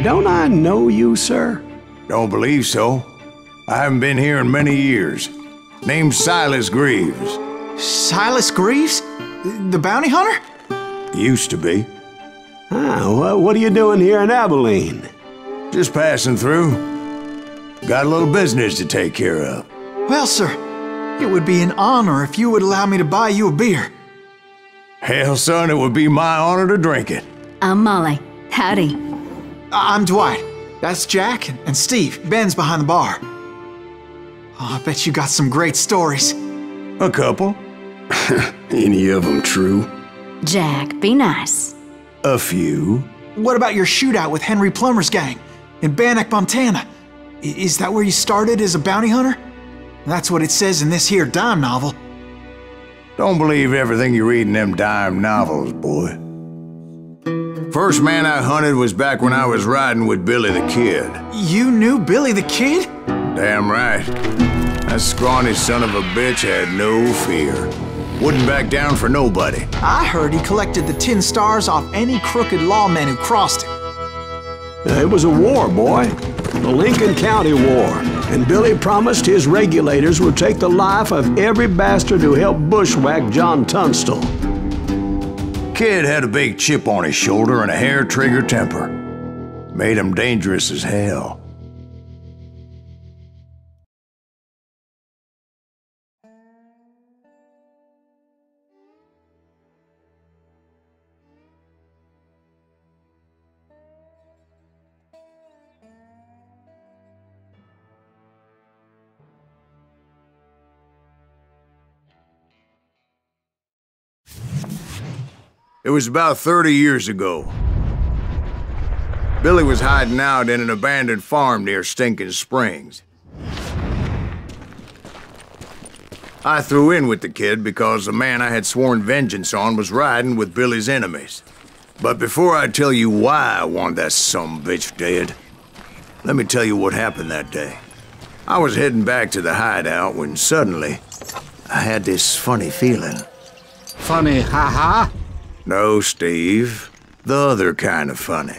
don't I know you, sir? Don't believe so. I haven't been here in many years. Name's Silas Greaves. Silas Greaves? The bounty hunter? Used to be. Ah, what are you doing here in Abilene? Just passing through. Got a little business to take care of. Well, sir, it would be an honor if you would allow me to buy you a beer. Hell, son, it would be my honor to drink it. I'm Molly. Howdy. I'm Dwight. That's Jack and Steve. Ben's behind the bar. Oh, I bet you got some great stories. A couple. Any of them true? Jack, be nice. A few. What about your shootout with Henry Plummer's gang in Bannock, Montana? Is that where you started as a bounty hunter? That's what it says in this here dime novel. Don't believe everything you read in them dime novels, boy. First man I hunted was back when I was riding with Billy the Kid. You knew Billy the Kid? Damn right. That scrawny son of a bitch had no fear. Wouldn't back down for nobody. I heard he collected the 10 stars off any crooked lawmen who crossed him. It was a war, boy. The Lincoln County War. And Billy promised his regulators would take the life of every bastard who helped bushwhack John Tunstall. Kid had a big chip on his shoulder and a hair-trigger temper. Made him dangerous as hell. It was about 30 years ago. Billy was hiding out in an abandoned farm near Stinking Springs. I threw in with the kid because the man I had sworn vengeance on was riding with Billy's enemies. But before I tell you why I want that sumbitch dead, let me tell you what happened that day. I was heading back to the hideout when suddenly I had this funny feeling. Funny, ha-ha? No, Steve. The other kind of funny.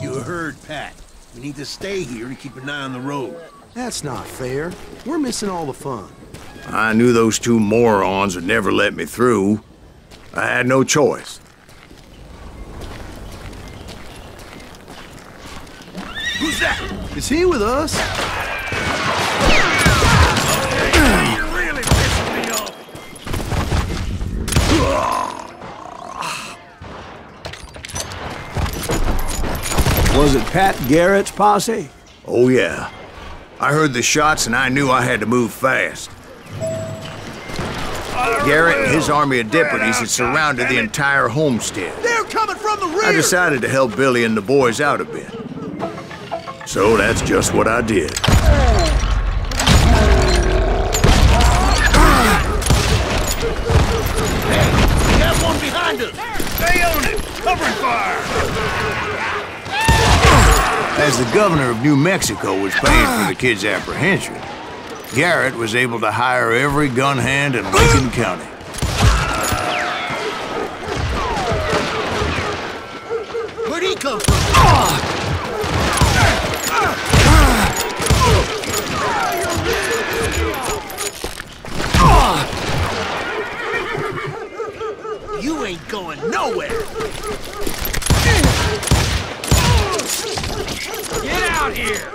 You heard, Pat. We need to stay here and keep an eye on the road. That's not fair. We're missing all the fun. I knew those two morons would never let me through. I had no choice. Who's that? Is he with us? You're really pissing me off. Was it Pat Garrett's posse? Oh, yeah. I heard the shots and I knew I had to move fast. Garrett and his army of deputies had surrounded the entire homestead. They're coming from the rear! I decided to help Billy and the boys out a bit. So that's just what I did. Hey, we have one behind us! Stay on it! Covering fire! As the governor of New Mexico was paying for the kid's apprehension, Garrett was able to hire every gun hand in Lincoln County. Where'd he come from? You ain't going nowhere! Get out here!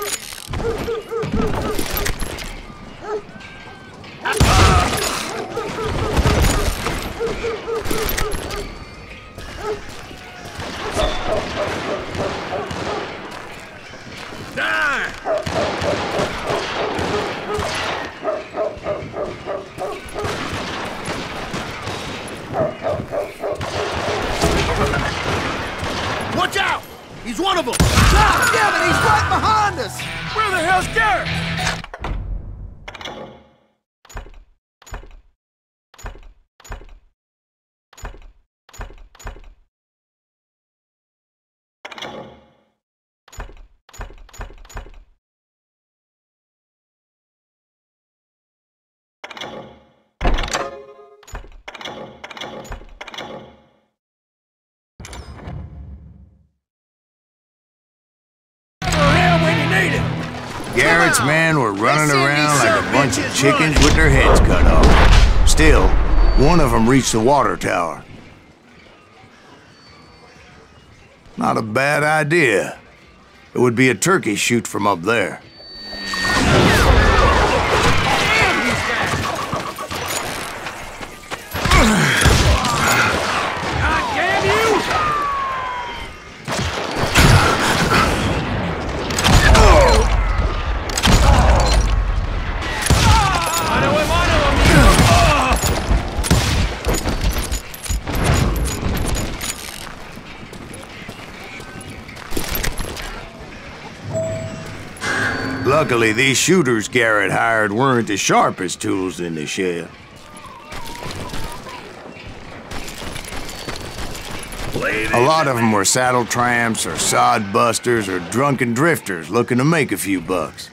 Garrett's men were running around like a bunch of chickens with their heads cut off. Still, one of them reached the water tower. Not a bad idea. It would be a turkey shoot from up there. Luckily, these shooters Garrett hired weren't the sharpest tools in the shed. A lot of them were saddle tramps or sod busters or drunken drifters looking to make a few bucks.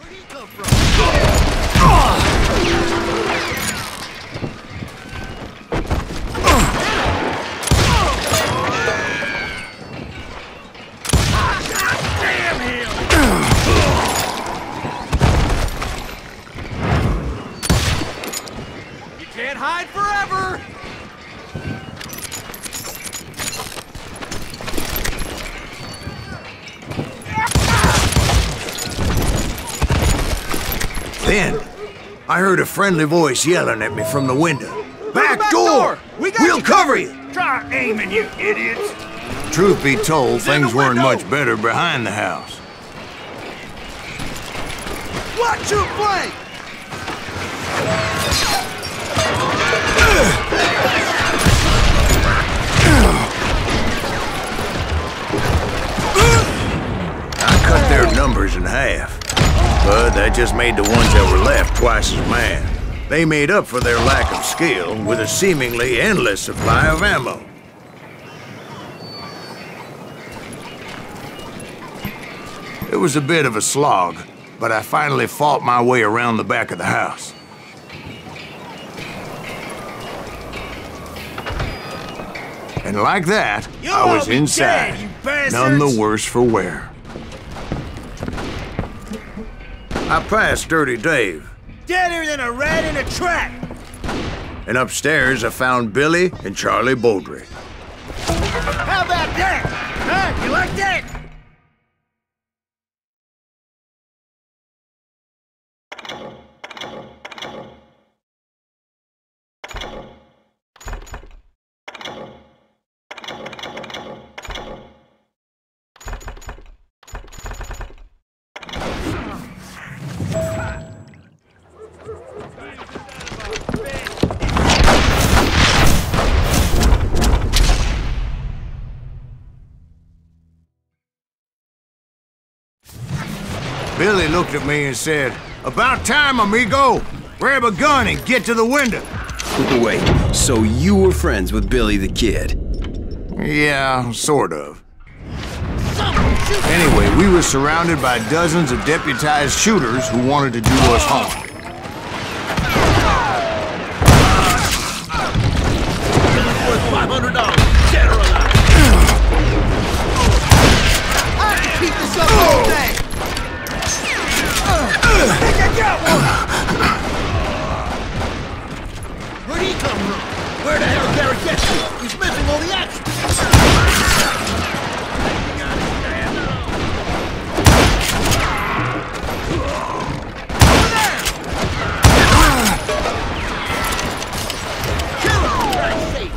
Then, I heard a friendly voice yelling at me from the window. Back door! We'll cover you! Try aiming, you idiots! Truth be told, things weren't much better behind the house. Watch your flank! I cut their numbers in half. But that just made the ones that were left twice as mad. They made up for their lack of skill with a seemingly endless supply of ammo. It was a bit of a slog, but I finally fought my way around the back of the house. And like that, I was inside, none the worse for wear. I passed Dirty Dave. Deader than a rat in a trap! And upstairs I found Billy and Charlie Beaudry. How about that? Huh? You like that? Billy looked at me and said, "About time, amigo! Grab a gun and get to the window!" Wait, so you were friends with Billy the Kid? Yeah, sort of. Anyway, we were surrounded by dozens of deputized shooters who wanted to do us harm. $500, dead or alive! I can keep this up all day! I think I got one! Where'd he come from? Where the hell did Garrett get to? He's missing all the action! Over there! Kill him, for Christ's sake!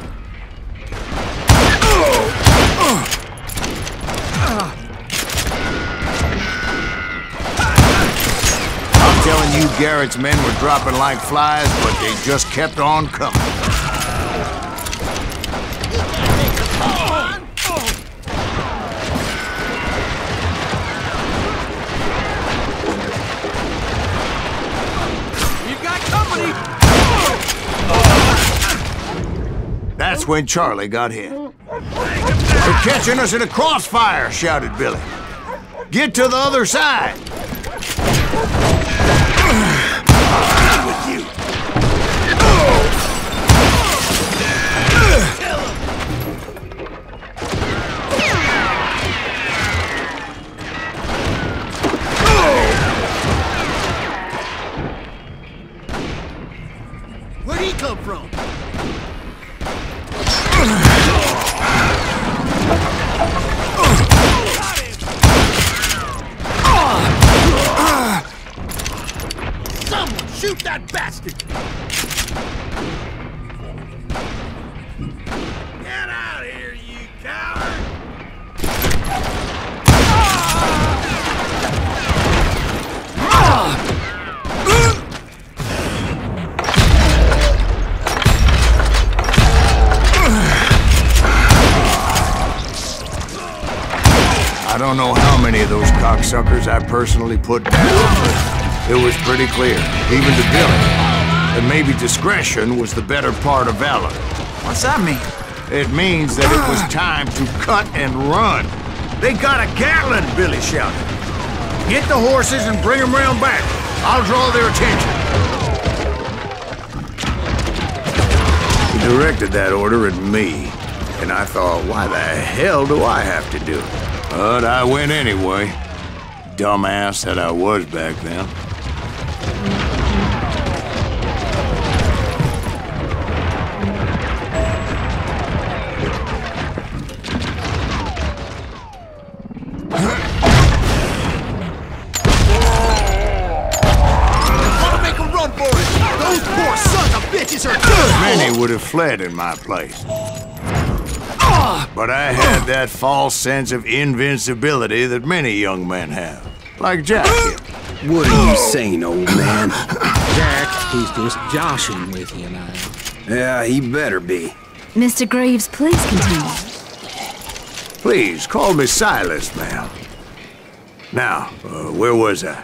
Telling you Garrett's men were dropping like flies, but they just kept on coming. You've got company! That's when Charlie got hit. "They're catching us in a crossfire," shouted Billy. "Get to the other side!" With you. come from? Someone shoot that bastard! Get out of here, you coward! I don't know how many of those cocksuckers I personally put down, but it was pretty clear, even to Billy, that maybe discretion was the better part of valor. What's that mean? It means that it was time to cut and run. They got a Gatling, Billy shouted. Get the horses and bring them round back. I'll draw their attention. He directed that order at me, and I thought, why the hell do I have to do it? But I went anyway. Dumbass that I was back then. Make a run for it! Those poor sons of bitches are good! Many would have fled in my place. But I had that false sense of invincibility that many young men have. Like Jack here. What are you saying, old man? Jack, he's just joshing with you now. Yeah, he better be. Mr. Greaves, please continue. Please, call me Silas, ma'am. Now, where was I?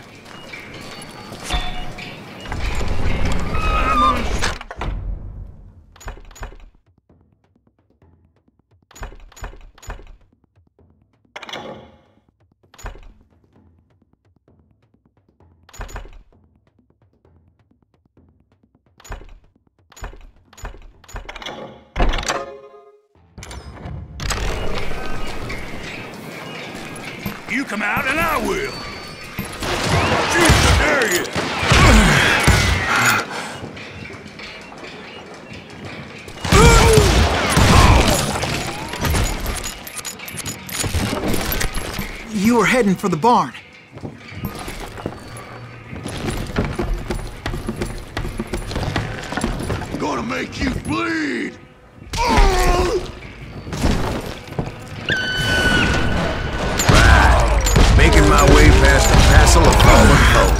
You come out and I will. Jesus, there he is. You were heading for the barn. Gonna make you bleed. Making my way past a passel of fallen foes.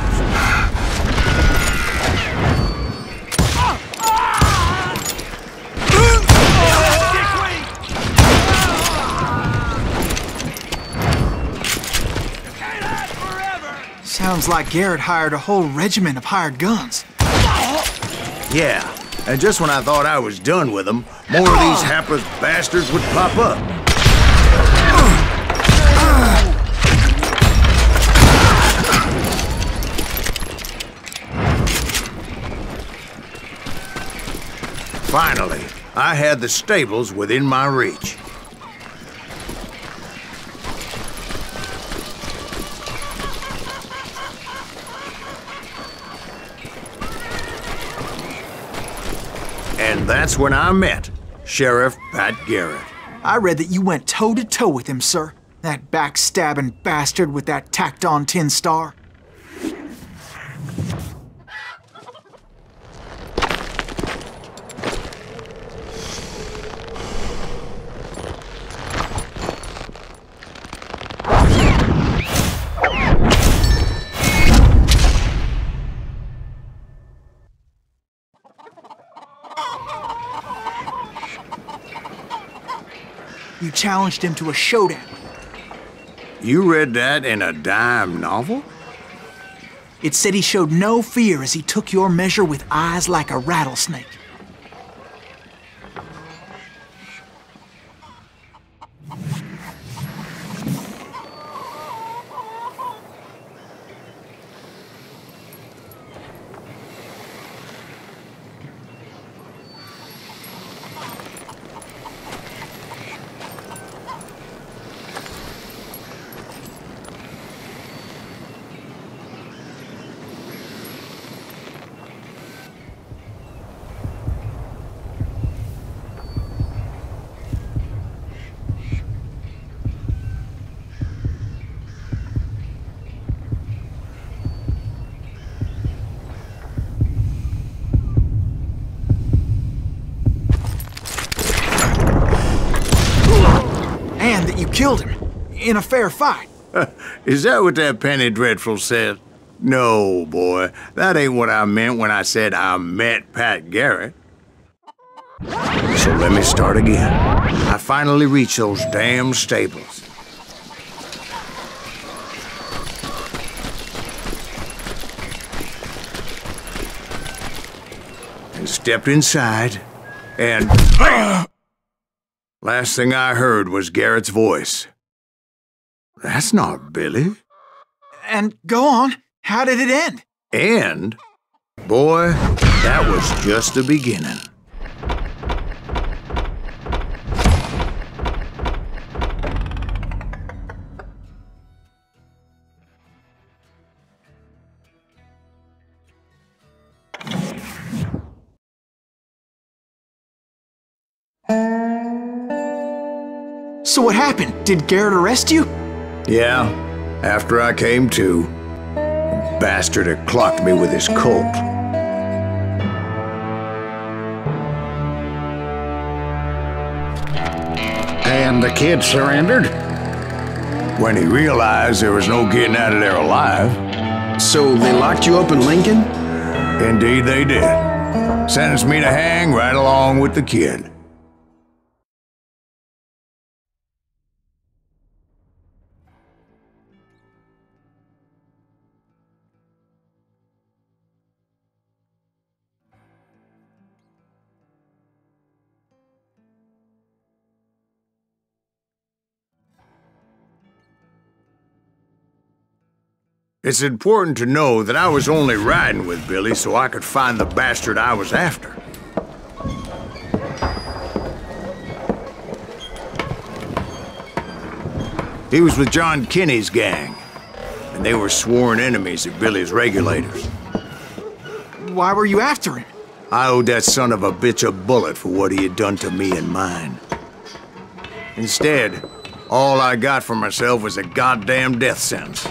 Sounds like Garrett hired a whole regiment of hired guns. Yeah, and just when I thought I was done with them, more of these hapless bastards would pop up. Finally, I had the stables within my reach. And that's when I met Sheriff Pat Garrett. I read that you went toe-to-toe with him, sir. That backstabbing bastard with that tacked-on tin star. You challenged him to a showdown. You read that in a dime novel? It said he showed no fear as he took your measure with eyes like a rattlesnake. killed him. In a fair fight. Is that what that Penny Dreadful said? No, boy. That ain't what I meant when I said I met Pat Garrett. So let me start again. I finally reached those damn stables. And stepped inside, and last thing I heard was Garrett's voice. That's not Billy. And go on. How did it end? And, boy, that was just the beginning. So what happened? Did Garrett arrest you? Yeah, after I came to, the bastard had clocked me with his Colt. And the kid surrendered? When he realized there was no getting out of there alive. So they locked you up in Lincoln? Indeed they did. Sentenced me to hang right along with the kid. It's important to know that I was only riding with Billy so I could find the bastard I was after. He was with John Kinney's gang, and they were sworn enemies of Billy's regulators. Why were you after him? I owed that son of a bitch a bullet for what he had done to me and mine. Instead, all I got for myself was a goddamn death sentence.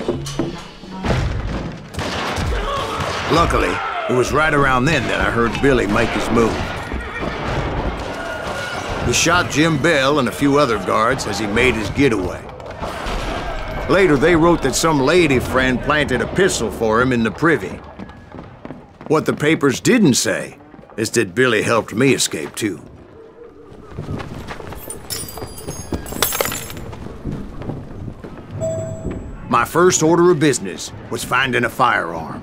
Luckily, it was right around then that I heard Billy make his move. He shot Jim Bell and a few other guards as he made his getaway. Later, they wrote that some lady friend planted a pistol for him in the privy. What the papers didn't say is that Billy helped me escape, too. My first order of business was finding a firearm.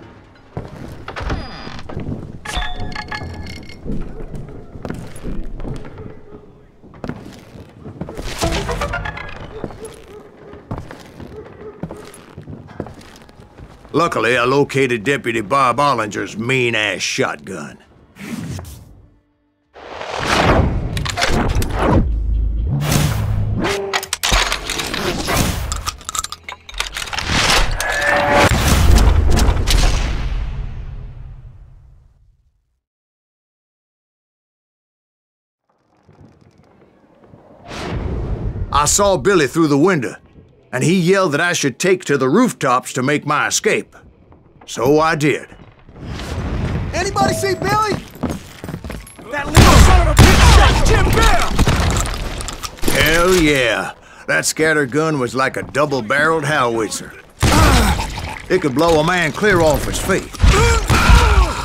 Luckily, I located Deputy Bob Ollinger's mean-ass shotgun. I saw Billy through the window, and he yelled that I should take to the rooftops to make my escape. So I did. Anybody see Billy? That little son of a bitch shot Jim Bell! Hell yeah. That scatter gun was like a double-barreled howitzer. It could blow a man clear off his feet.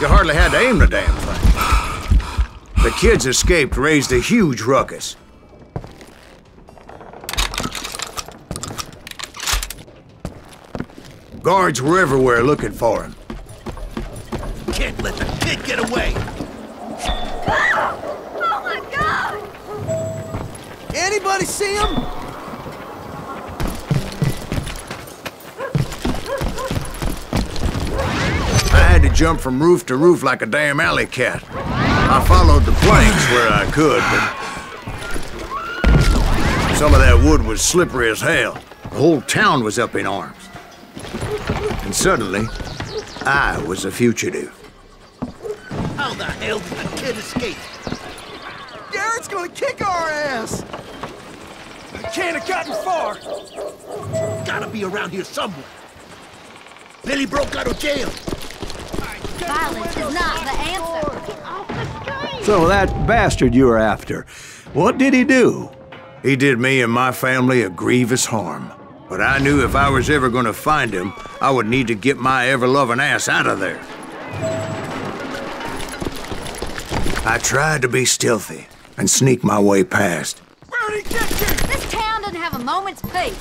You hardly had to aim the damn thing. The kids escaped, raised a huge ruckus. Guards were everywhere looking for him. Can't let the kid get away! Oh my God! Anybody see him? I had to jump from roof to roof like a damn alley cat. I followed the planks where I could, but some of that wood was slippery as hell. The whole town was up in arms. And suddenly, I was a fugitive. How the hell did the kid escape? Garrett's gonna kick our ass! I can't have gotten far! Gotta be around here somewhere. Billy broke out of jail. Violence is not the answer. Get off the street! So that bastard you were after, what did he do? He did me and my family a grievous harm. But I knew if I was ever gonna find him, I would need to get my ever-loving ass out of there. I tried to be stealthy and sneak my way past. Where'd he get you? This town doesn't have a moment's peace.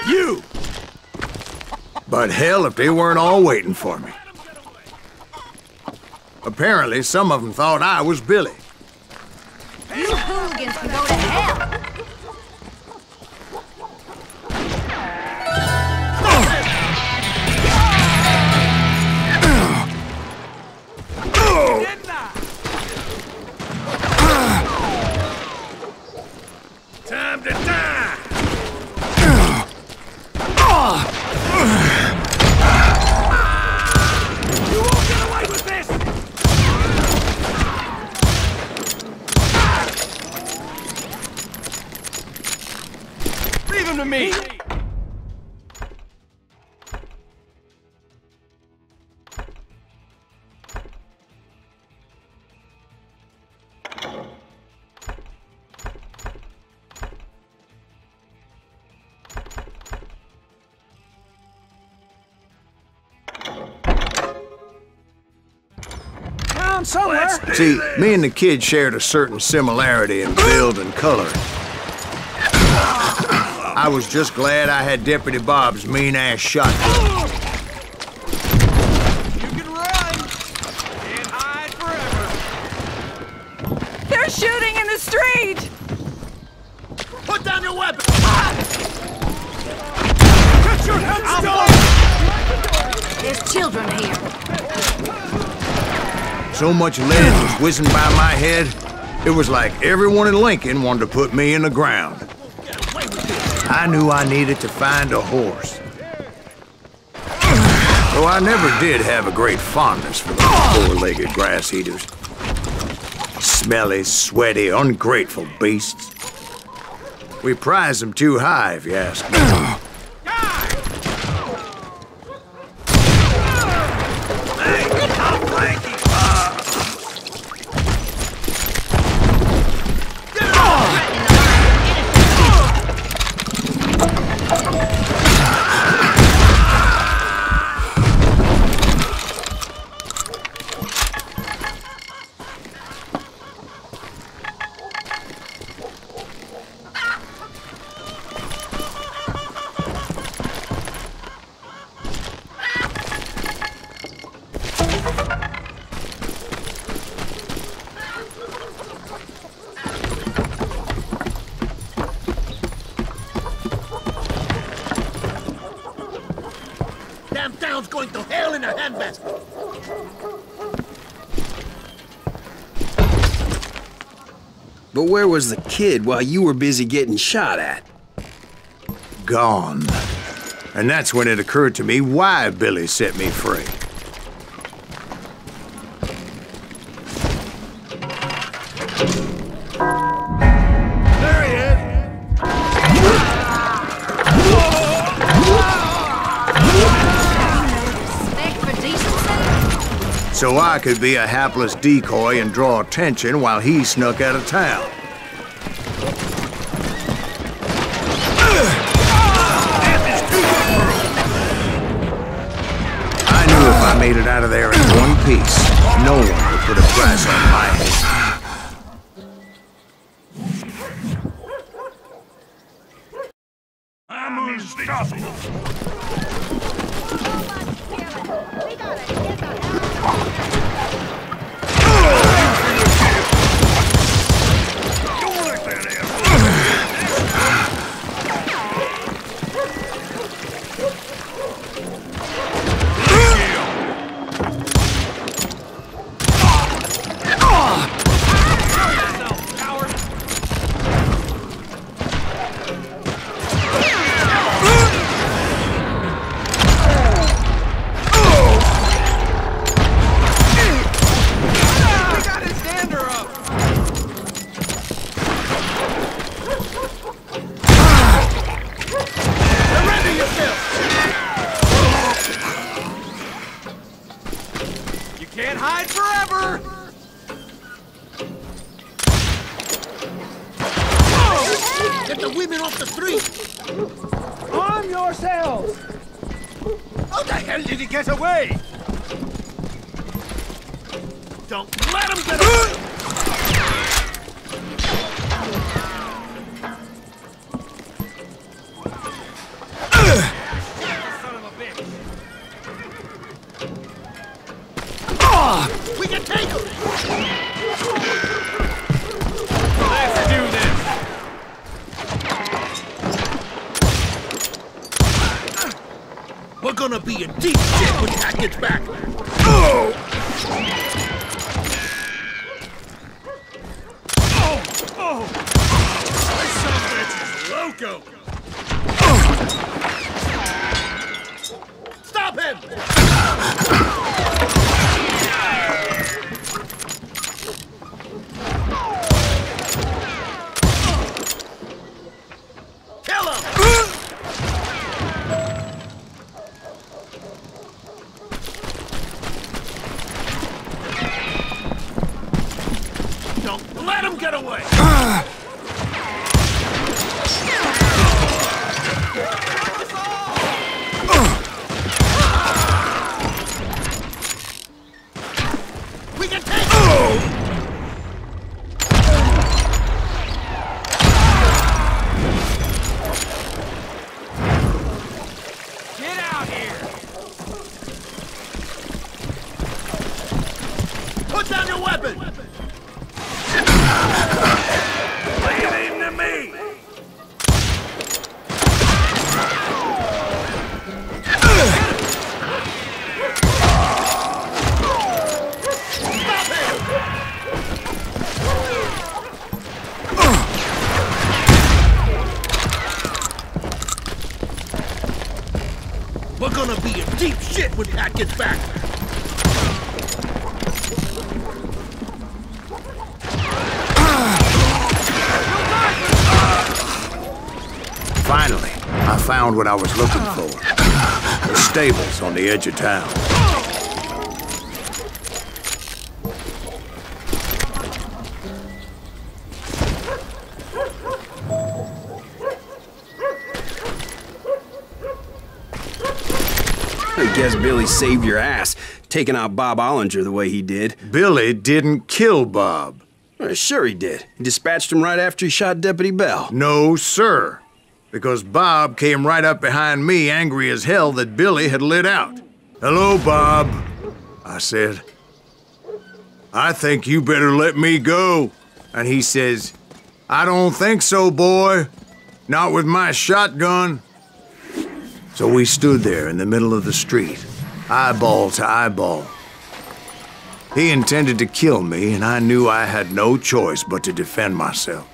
You! But hell if they weren't all waiting for me. Apparently, some of them thought I was Billy. You hooligans can go to hell. Time to die! You won't get away with this! Leave him to me! Somewhere. See, me and the kid shared a certain similarity in build and color. I was just glad I had Deputy Bob's mean-ass shotgun. You can run. Can't hide forever. They're shooting in the street! Put down your weapon! Get your head down! There's children here. So much lead was whizzing by my head, it was like everyone in Lincoln wanted to put me in the ground. I knew I needed to find a horse. Though I never did have a great fondness for those four-legged grass eaters. Smelly, sweaty, ungrateful beasts. We prize them too high, if you ask me. Damn town's going to hell in a handbasket. But where was the kid while you were busy getting shot at? Gone. And that's when it occurred to me why Billy set me free. There he is! So I could be a hapless decoy and draw attention while he snuck out of town. I knew if I made it out of there in one piece, no one would put a price on my head. I'm unstoppable! ourselves! How the hell did he get away? Don't let him get away! Son of a bitch! We can take him! Let's do this! We're gonna be in deep shit when Pat gets back! Oh! Oh! This son of a bitch is loco! Stop him! Kill him! Don't let him get away! We can take him! Get out here! Put down your weapon! Lay it aim to me! Stop him! We're gonna be in deep shit when Pat gets back! Finally, I found what I was looking for. The stables on the edge of town. I guess Billy saved your ass, taking out Bob Ollinger the way he did. Billy didn't kill Bob. Sure he did. He dispatched him right after he shot Deputy Bell. No, sir. Because Bob came right up behind me, angry as hell that Billy had lit out. "Hello, Bob," I said. "I think you better let me go." And he says, "I don't think so, boy. Not with my shotgun." So we stood there in the middle of the street, eyeball to eyeball. He intended to kill me, and I knew I had no choice but to defend myself.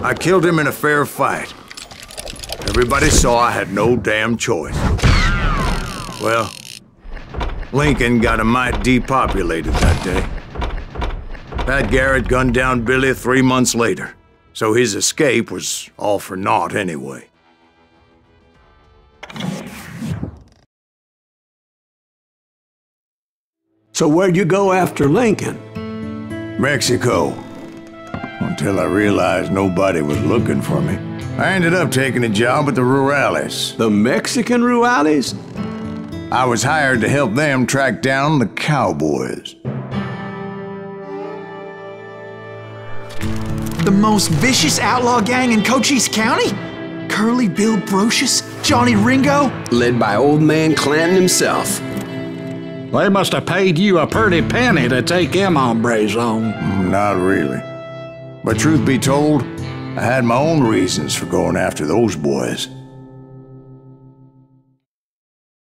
I killed him in a fair fight. Everybody saw I had no damn choice. Well, Lincoln got a mite depopulated that day. Pat Garrett gunned down Billy 3 months later, so his escape was all for naught anyway. So where'd you go after Lincoln? Mexico. Until I realized nobody was looking for me. I ended up taking a job at the Rurales. The Mexican Rurales? I was hired to help them track down the cowboys. The most vicious outlaw gang in Cochise County? Curly Bill Brocious? Johnny Ringo? Led by old man Clanton himself. They must have paid you a pretty penny to take them hombres on. Not really. But truth be told, I had my own reasons for going after those boys.